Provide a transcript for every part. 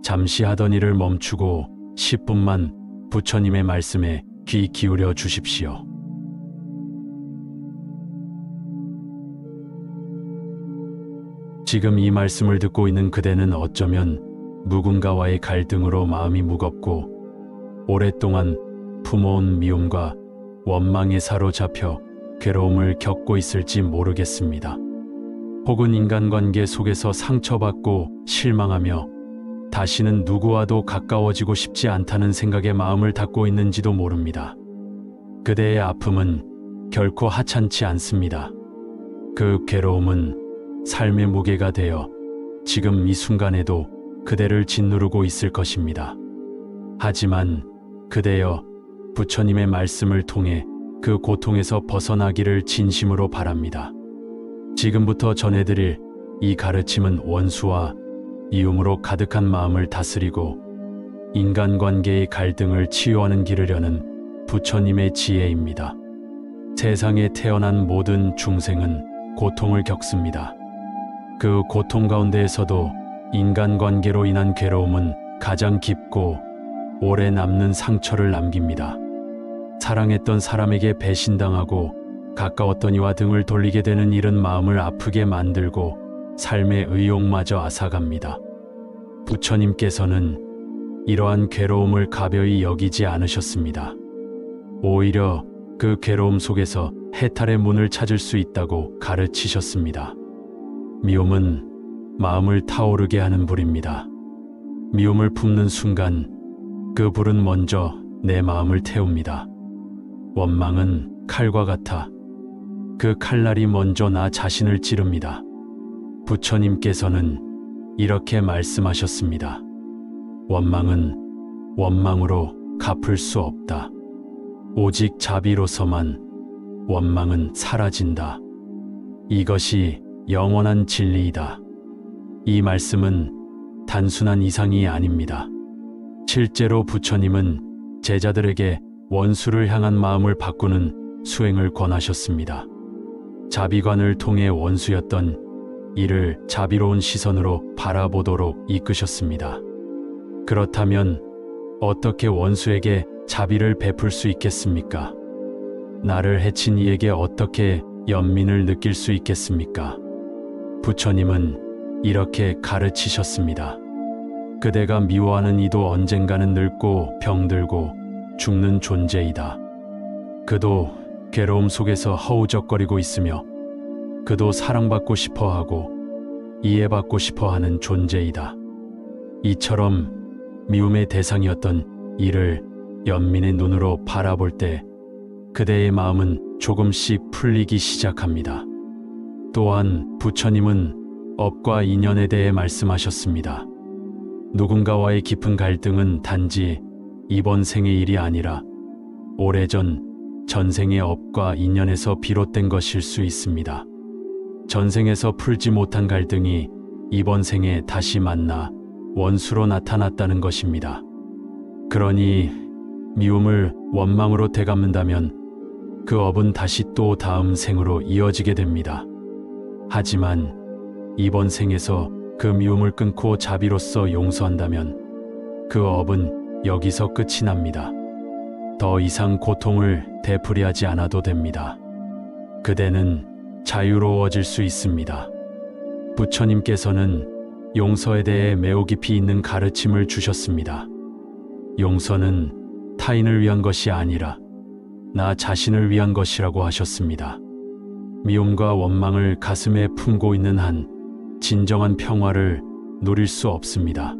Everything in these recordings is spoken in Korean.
잠시 하던 일을 멈추고 10분만 부처님의 말씀에 귀 기울여 주십시오. 지금 이 말씀을 듣고 있는 그대는 어쩌면 누군가와의 갈등으로 마음이 무겁고 오랫동안 품어온 미움과 원망에 사로잡혀 괴로움을 겪고 있을지 모르겠습니다. 혹은 인간관계 속에서 상처받고 실망하며 다시는 누구와도 가까워지고 싶지 않다는 생각에 마음을 닫고 있는지도 모릅니다. 그대의 아픔은 결코 하찮지 않습니다. 그 괴로움은 삶의 무게가 되어 지금 이 순간에도 그대를 짓누르고 있을 것입니다. 하지만 그대여, 부처님의 말씀을 통해 그 고통에서 벗어나기를 진심으로 바랍니다. 지금부터 전해드릴 이 가르침은 원수와 미움으로 가득한 마음을 다스리고 인간관계의 갈등을 치유하는 길을 여는 부처님의 지혜입니다. 세상에 태어난 모든 중생은 고통을 겪습니다. 그 고통 가운데에서도 인간관계로 인한 괴로움은 가장 깊고 오래 남는 상처를 남깁니다. 사랑했던 사람에게 배신당하고 가까웠던 이와 등을 돌리게 되는 일은 마음을 아프게 만들고 삶의 의욕마저 앗아갑니다. 부처님께서는 이러한 괴로움을 가벼이 여기지 않으셨습니다. 오히려 그 괴로움 속에서 해탈의 문을 찾을 수 있다고 가르치셨습니다. 미움은 마음을 타오르게 하는 불입니다. 미움을 품는 순간 그 불은 먼저 내 마음을 태웁니다. 원망은 칼과 같아 그 칼날이 먼저 나 자신을 찌릅니다. 부처님께서는 이렇게 말씀하셨습니다. 원망은 원망으로 갚을 수 없다. 오직 자비로서만 원망은 사라진다. 이것이 영원한 진리이다. 이 말씀은 단순한 이상이 아닙니다. 실제로 부처님은 제자들에게 원수를 향한 마음을 바꾸는 수행을 권하셨습니다. 자비관을 통해 원수였던 이를 자비로운 시선으로 바라보도록 이끄셨습니다. 그렇다면 어떻게 원수에게 자비를 베풀 수 있겠습니까? 나를 해친 이에게 어떻게 연민을 느낄 수 있겠습니까? 부처님은 이렇게 가르치셨습니다. 그대가 미워하는 이도 언젠가는 늙고 병들고 죽는 존재이다. 그도 괴로움 속에서 허우적거리고 있으며 그도 사랑받고 싶어하고 이해받고 싶어하는 존재이다. 이처럼 미움의 대상이었던 이를 연민의 눈으로 바라볼 때 그대의 마음은 조금씩 풀리기 시작합니다. 또한 부처님은 업과 인연에 대해 말씀하셨습니다. 누군가와의 깊은 갈등은 단지 이번 생의 일이 아니라 오래전 전생의 업과 인연에서 비롯된 것일 수 있습니다. 전생에서 풀지 못한 갈등이 이번 생에 다시 만나 원수로 나타났다는 것입니다. 그러니 미움을 원망으로 되갚는다면 그 업은 다시 또 다음 생으로 이어지게 됩니다. 하지만 이번 생에서 그 미움을 끊고 자비로서 용서한다면 그 업은 여기서 끝이 납니다. 더 이상 고통을 되풀이하지 않아도 됩니다. 그대는 자유로워질 수 있습니다. 부처님께서는 용서에 대해 매우 깊이 있는 가르침을 주셨습니다. 용서는 타인을 위한 것이 아니라 나 자신을 위한 것이라고 하셨습니다. 미움과 원망을 가슴에 품고 있는 한 진정한 평화를 누릴 수 없습니다.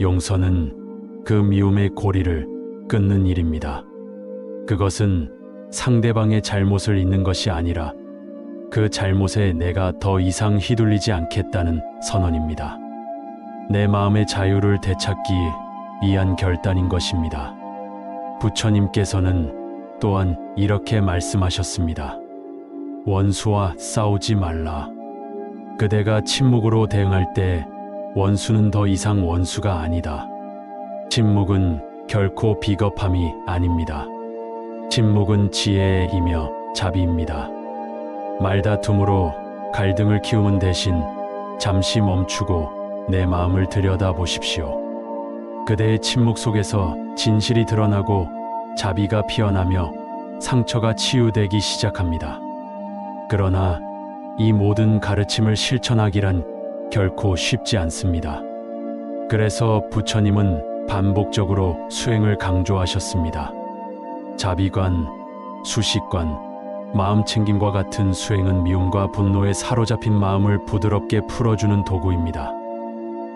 용서는 그 미움의 고리를 끊는 일입니다. 그것은 상대방의 잘못을 잊는 것이 아니라 그 잘못에 내가 더 이상 휘둘리지 않겠다는 선언입니다. 내 마음의 자유를 되찾기 위한 결단인 것입니다. 부처님께서는 또한 이렇게 말씀하셨습니다. 원수와 싸우지 말라. 그대가 침묵으로 대응할 때 원수는 더 이상 원수가 아니다. 침묵은 결코 비겁함이 아닙니다. 침묵은 지혜의 힘이며 자비입니다. 말다툼으로 갈등을 키우는 대신 잠시 멈추고 내 마음을 들여다보십시오. 그대의 침묵 속에서 진실이 드러나고 자비가 피어나며 상처가 치유되기 시작합니다. 그러나 이 모든 가르침을 실천하기란 결코 쉽지 않습니다. 그래서 부처님은 반복적으로 수행을 강조하셨습니다. 자비관, 수식관, 마음챙김과 같은 수행은 미움과 분노에 사로잡힌 마음을 부드럽게 풀어주는 도구입니다.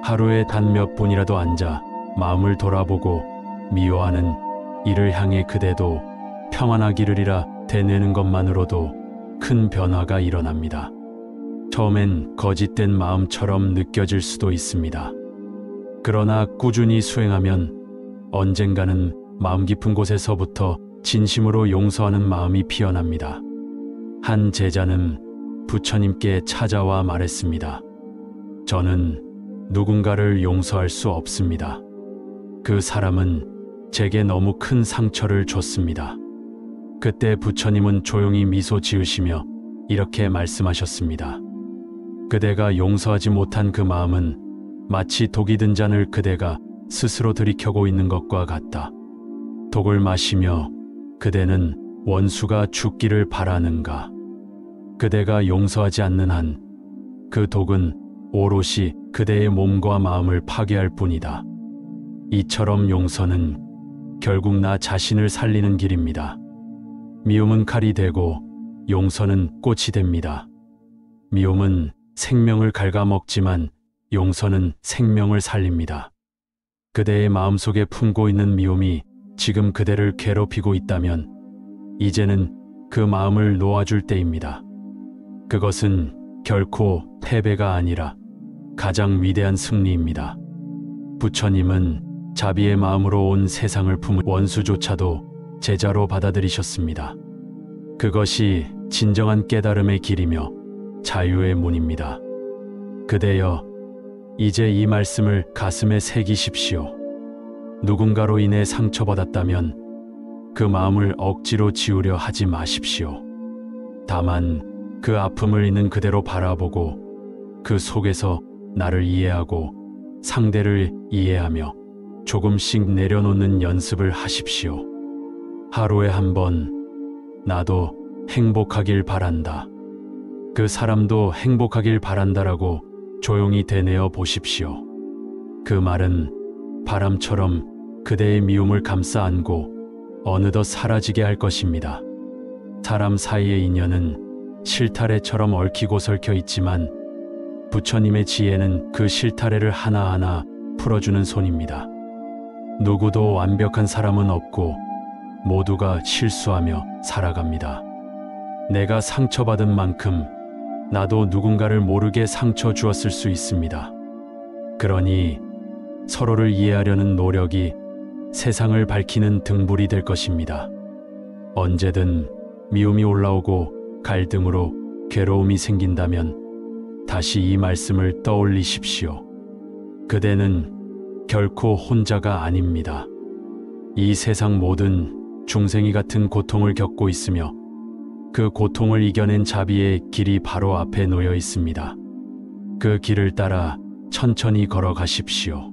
하루에 단 몇 분이라도 앉아 마음을 돌아보고 미워하는 이를 향해 그대도 평안하기를이라 되뇌는 것만으로도 큰 변화가 일어납니다. 처음엔 거짓된 마음처럼 느껴질 수도 있습니다. 그러나 꾸준히 수행하면 언젠가는 마음 깊은 곳에서부터 진심으로 용서하는 마음이 피어납니다. 한 제자는 부처님께 찾아와 말했습니다. 저는 누군가를 용서할 수 없습니다. 그 사람은 제게 너무 큰 상처를 줬습니다. 그때 부처님은 조용히 미소 지으시며 이렇게 말씀하셨습니다. 그대가 용서하지 못한 그 마음은 마치 독이 든 잔을 그대가 스스로 들이켜고 있는 것과 같다. 독을 마시며 그대는 원수가 죽기를 바라는가? 그대가 용서하지 않는 한 그 독은 오롯이 그대의 몸과 마음을 파괴할 뿐이다. 이처럼 용서는 결국 나 자신을 살리는 길입니다. 미움은 칼이 되고 용서는 꽃이 됩니다. 미움은 생명을 갉아먹지만 용서는 생명을 살립니다. 그대의 마음속에 품고 있는 미움이 지금 그대를 괴롭히고 있다면 이제는 그 마음을 놓아줄 때입니다. 그것은 결코 패배가 아니라 가장 위대한 승리입니다. 부처님은 자비의 마음으로 온 세상을 품은 원수조차도 제자로 받아들이셨습니다. 그것이 진정한 깨달음의 길이며 자유의 문입니다. 그대여, 이제 이 말씀을 가슴에 새기십시오. 누군가로 인해 상처받았다면 그 마음을 억지로 지우려 하지 마십시오. 다만 그 아픔을 있는 그대로 바라보고 그 속에서 나를 이해하고 상대를 이해하며 조금씩 내려놓는 연습을 하십시오. 하루에 한 번, 나도 행복하길 바란다. 그 사람도 행복하길 바란다라고 조용히 되뇌어 보십시오. 그 말은 바람처럼 그대의 미움을 감싸 안고 어느덧 사라지게 할 것입니다. 사람 사이의 인연은 실타래처럼 얽히고 설켜 있지만 부처님의 지혜는 그 실타래를 하나하나 풀어주는 손입니다. 누구도 완벽한 사람은 없고 모두가 실수하며 살아갑니다. 내가 상처받은 만큼 나도 누군가를 모르게 상처 주었을 수 있습니다. 그러니 서로를 이해하려는 노력이 세상을 밝히는 등불이 될 것입니다. 언제든 미움이 올라오고 갈등으로 괴로움이 생긴다면 다시 이 말씀을 떠올리십시오. 그대는 결코 혼자가 아닙니다. 이 세상 모든 중생이 같은 고통을 겪고 있으며 그 고통을 이겨낸 자비의 길이 바로 앞에 놓여 있습니다. 그 길을 따라 천천히 걸어가십시오.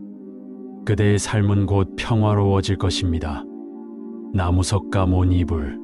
그대의 삶은 곧 평화로워질 것입니다. 나무석가 모니불